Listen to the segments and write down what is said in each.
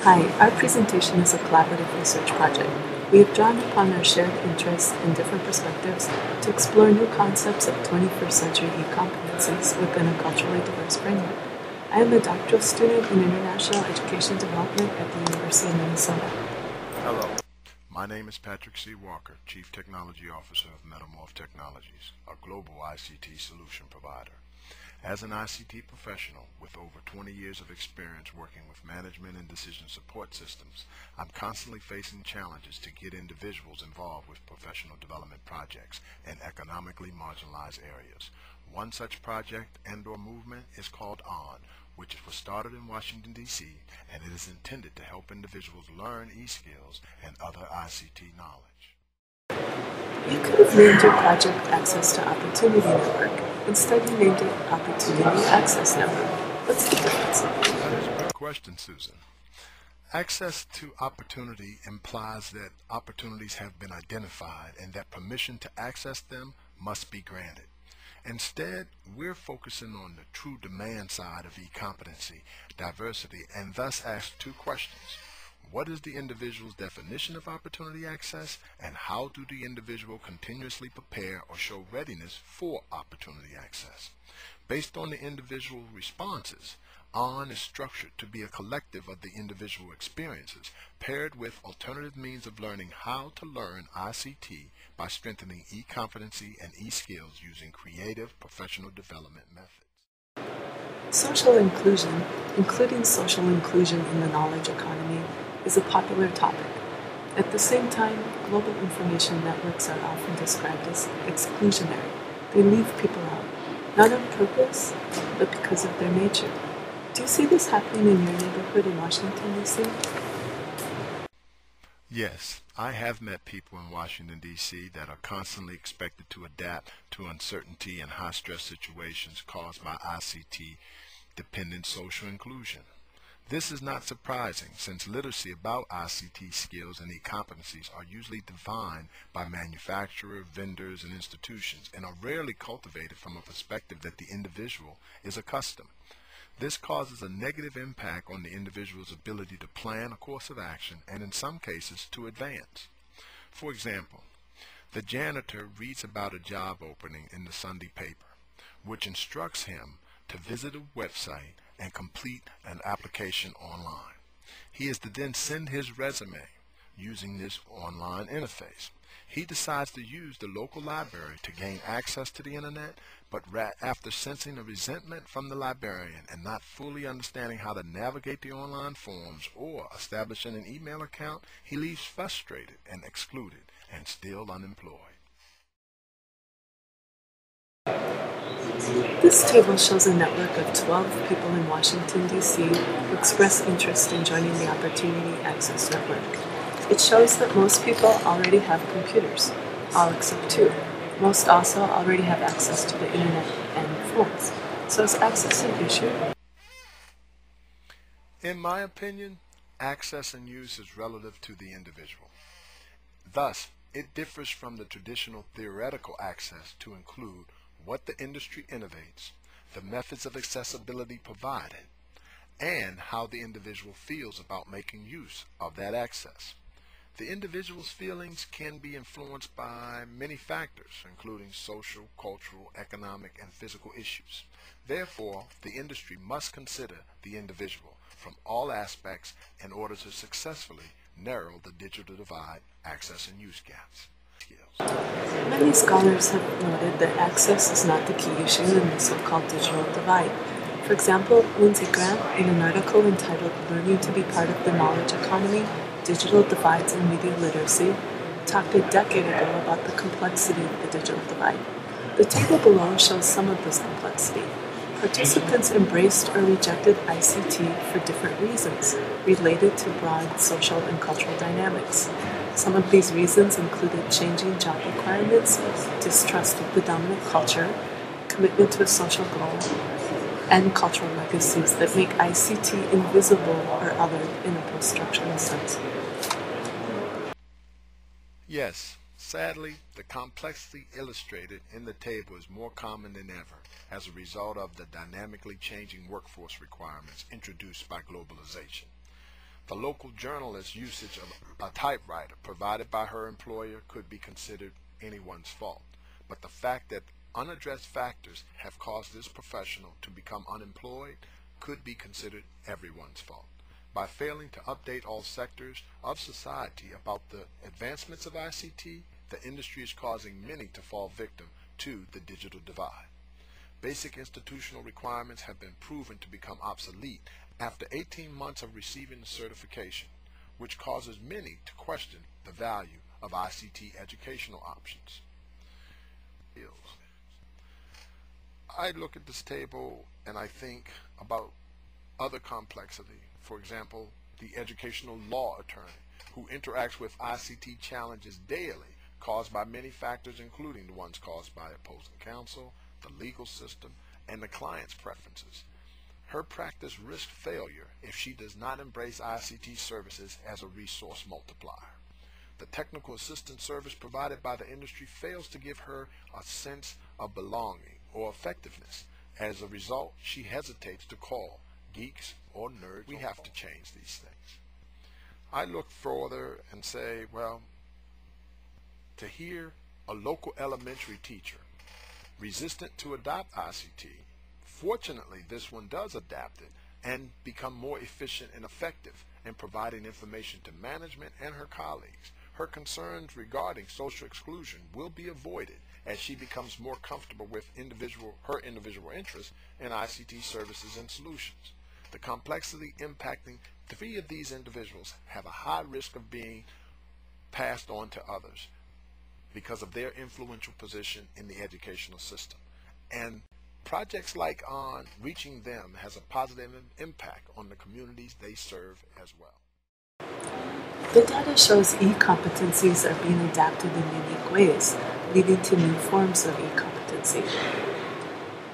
Hi, our presentation is a collaborative research project. We have drawn upon our shared interests and different perspectives to explore new concepts of 21st century e-competencies within a culturally diverse framework. I am a doctoral student in International Education Development at the University of Minnesota. Hello, my name is Patrick C. Walker, Chief Technology Officer of Metamorph Technologies, a global ICT solution provider. As an ICT professional with over 20 years of experience working with management and decision support systems, I'm constantly facing challenges to get individuals involved with professional development projects in economically marginalized areas. One such project and/or movement is called ON, which was started in Washington, D.C., and it is intended to help individuals learn e-skills and other ICT knowledge. You could have named your project Access to Opportunity Network. Instead, you named it Opportunity Access Network. What's the difference? That is a good question, Susan. Access to opportunity implies that opportunities have been identified and that permission to access them must be granted. Instead, we're focusing on the true demand side of e-competency, diversity, and thus ask two questions. What is the individual's definition of opportunity access, and how do the individual continuously prepare or show readiness for opportunity access? Based on the individual responses, ON is structured to be a collective of the individual experiences, paired with alternative means of learning how to learn ICT by strengthening e-competency and e-skills using creative professional development methods. Social inclusion, including social inclusion in the knowledge economy, is a popular topic. At the same time, global information networks are often described as exclusionary. They leave people out, not on purpose, but because of their nature. Do you see this happening in your neighborhood in Washington, D.C.? Yes, I have met people in Washington, D.C. that are constantly expected to adapt to uncertainty and high-stress situations caused by ICT-dependent social inclusion. This is not surprising, since literacy about ICT skills and e-competencies are usually defined by manufacturers, vendors, and institutions, and are rarely cultivated from a perspective that the individual is accustomed. This causes a negative impact on the individual's ability to plan a course of action and, in some cases, to advance. For example, the janitor reads about a job opening in the Sunday paper, which instructs him to visit a website and complete an application online. He is to then send his resume using this online interface. He decides to use the local library to gain access to the internet, but after sensing a resentment from the librarian and not fully understanding how to navigate the online forums or establishing an email account, he leaves frustrated and excluded and still unemployed. This table shows a network of 12 people in Washington, D.C. who express interest in joining the Opportunity Access Network. It shows that most people already have computers, all except two. Most also already have access to the internet and phones. So is access an issue? In my opinion, access and use is relative to the individual. Thus, it differs from the traditional theoretical access to include what the industry innovates, the methods of accessibility provided, and how the individual feels about making use of that access. The individual's feelings can be influenced by many factors, including social, cultural, economic, and physical issues. Therefore, the industry must consider the individual from all aspects in order to successfully narrow the digital divide, access and use gaps. Many scholars have noted that access is not the key issue in the so-called digital divide. For example, Lindsay Grant, in an article entitled Learning to be Part of the Knowledge Economy, Digital Divides in Media Literacy, talked a decade ago about the complexity of the digital divide. The table below shows some of this complexity. Participants embraced or rejected ICT for different reasons related to broad social and cultural dynamics. Some of these reasons included changing job requirements, distrust of the dominant culture, commitment to a social goal, and cultural legacies that make ICT invisible or othered in a post-structural sense. Yes, sadly, the complexity illustrated in the table is more common than ever as a result of the dynamically changing workforce requirements introduced by globalization. The local journalist's usage of a typewriter provided by her employer could be considered anyone's fault, but the fact that unaddressed factors have caused this professional to become unemployed could be considered everyone's fault. By failing to update all sectors of society about the advancements of ICT, the industry is causing many to fall victim to the digital divide. Basic institutional requirements have been proven to become obsolete after 18 months of receiving the certification, which causes many to question the value of ICT educational options. I look at this table and I think about other complexity. For example, the educational law attorney who interacts with ICT challenges daily caused by many factors, including the ones caused by opposing counsel, the legal system, and the client's preferences. Her practice risks failure if she does not embrace ICT services as a resource multiplier. The technical assistance service provided by the industry fails to give her a sense of belonging or effectiveness. As a result, she hesitates to call geeks or nerds. We have to change these things. I look further and say, well, to hear a local elementary teacher resistant to adopt ICT, fortunately this one does adapt it and become more efficient and effective in providing information to management and her colleagues. Her concerns regarding social exclusion will be avoided as she becomes more comfortable with her individual interests in ICT services and solutions. The complexity impacting 3 of these individuals have a high risk of being passed on to others because of their influential position in the educational system. And projects like ON reaching them has a positive impact on the communities they serve as well. The data shows e-competencies are being adapted in unique ways, leading to new forms of e-competency.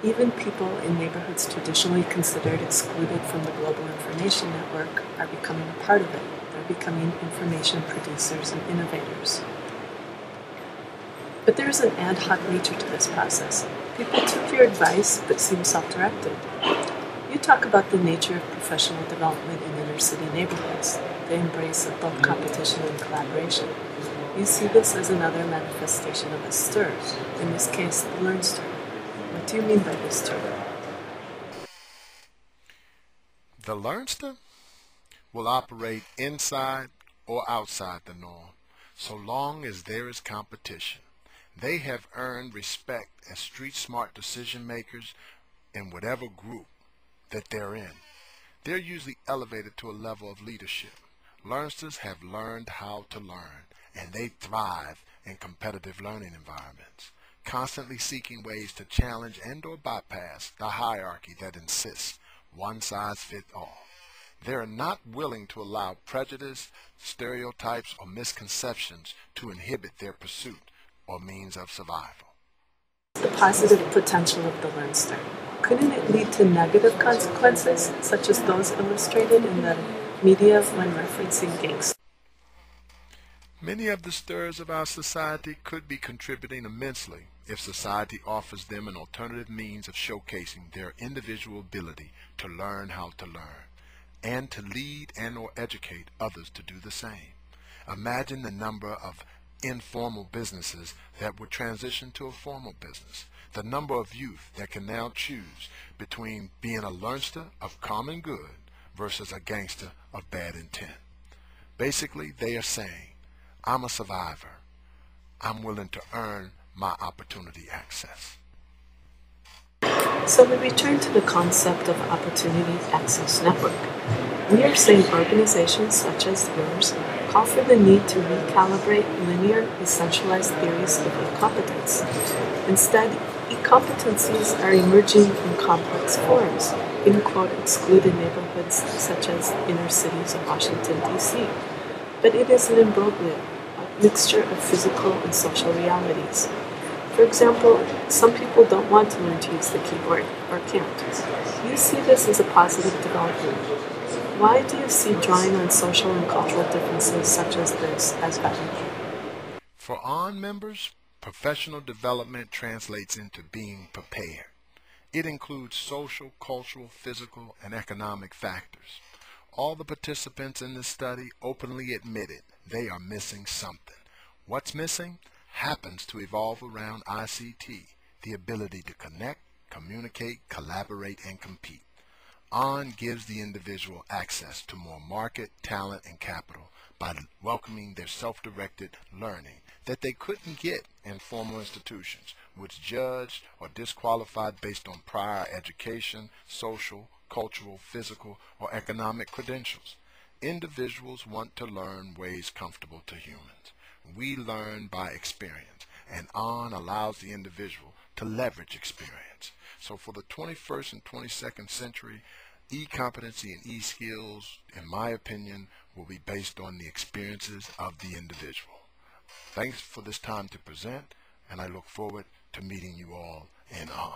Even people in neighborhoods traditionally considered excluded from the global information network are becoming a part of it. They're becoming information producers and innovators. But there is an ad hoc nature to this process. People took your advice but seem self-directed. You talk about the nature of professional development in inner city neighborhoods, the embrace of both competition and collaboration. You see this as another manifestation of a stir, in this case, the learn stir. What do you mean by this term? The learnster will operate inside or outside the norm, so long as there is competition. They have earned respect as street-smart decision makers in whatever group that they're in. They're usually elevated to a level of leadership. Learnsters have learned how to learn, and they thrive in competitive learning environments, constantly seeking ways to challenge and or bypass the hierarchy that insists one size fits all. They are not willing to allow prejudice, stereotypes, or misconceptions to inhibit their pursuit or means of survival. The positive potential of the learn stir. Couldn't it lead to negative consequences, such as those illustrated in the media when referencing gangsters? Many of the stirs of our society could be contributing immensely if society offers them an alternative means of showcasing their individual ability to learn how to learn, and to lead and or educate others to do the same. Imagine the number of informal businesses that would transition to a formal business, the number of youth that can now choose between being a learnster of common good versus a gangster of bad intent. Basically, they are saying, I'm a survivor. I'm willing to earn my opportunity access. So we return to the concept of opportunity access network. We are saying organizations such as yours call for the need to recalibrate linear, essentialized theories of e-competence. Instead, e-competencies are emerging in complex forms in, quote, excluded neighborhoods such as inner cities of Washington, D.C. But it is an imbroglio, a mixture of physical and social realities. For example, some people don't want to learn to use the keyboard or can't. You see this as a positive development. Why do you see drawing on social and cultural differences such as this as valuable? For ON members, professional development translates into being prepared. It includes social, cultural, physical, and economic factors. All the participants in this study openly admitted they are missing something. What's missing happens to evolve around ICT, the ability to connect, communicate, collaborate, and compete. ON gives the individual access to more market, talent, and capital by welcoming their self-directed learning that they couldn't get in formal institutions, which judged or disqualified based on prior education, social, cultural, physical, or economic credentials. Individuals want to learn ways comfortable to humans. We learn by experience, and ON allows the individual to leverage experience. So for the 21st and 22nd century, e-competency and e-skills, in my opinion, will be based on the experiences of the individual. Thanks for this time to present, and I look forward to meeting you all in ON.